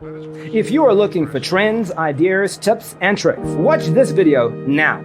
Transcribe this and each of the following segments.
If you are looking for trends, ideas, tips, and tricks, watch this video now.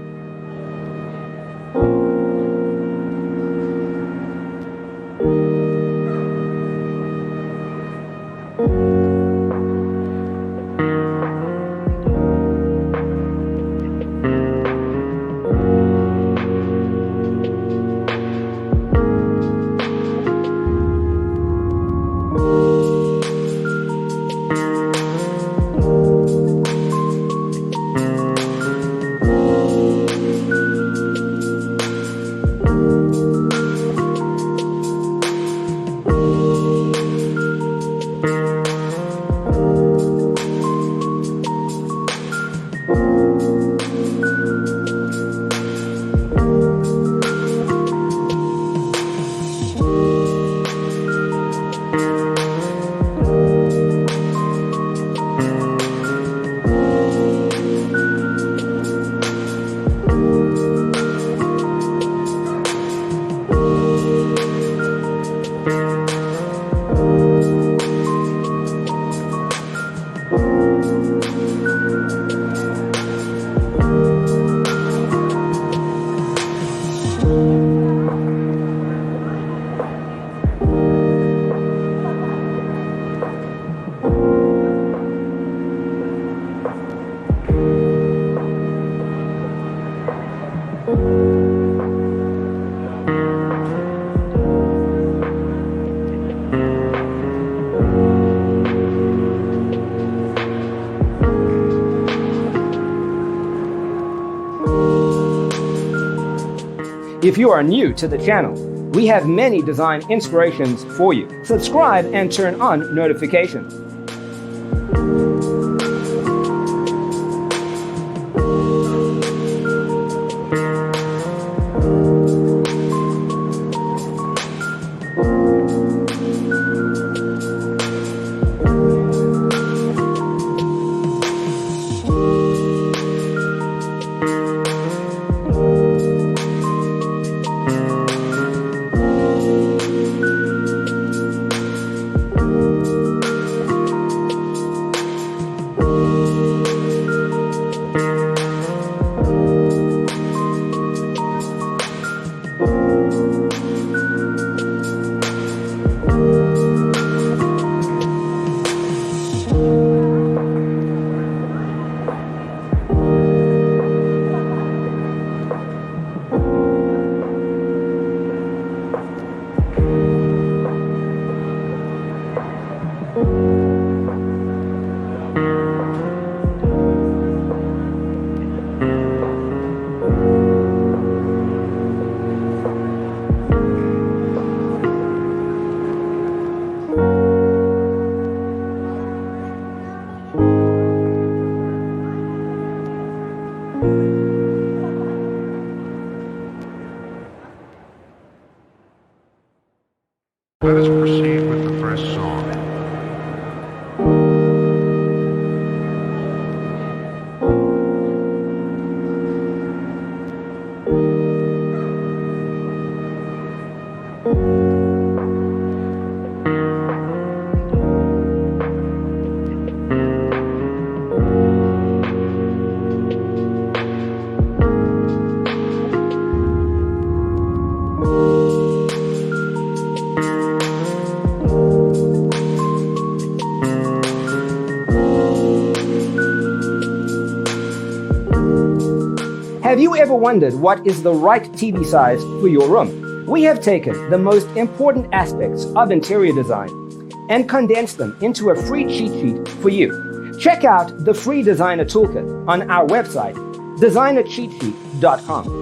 If you are new to the channel, we have many design inspirations for you. Subscribe and turn on notifications. Let us proceed with the first song. Have you ever wondered what is the right TV size for your room? We have taken the most important aspects of interior design and condensed them into a free cheat sheet for you. Check out the free designer toolkit on our website, designercheatsheet.com.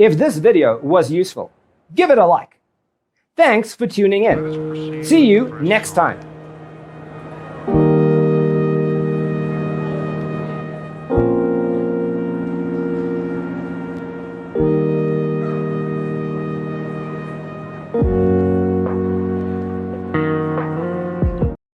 If this video was useful, give it a like. Thanks for tuning Let us in. proceed See with you the first next song. time.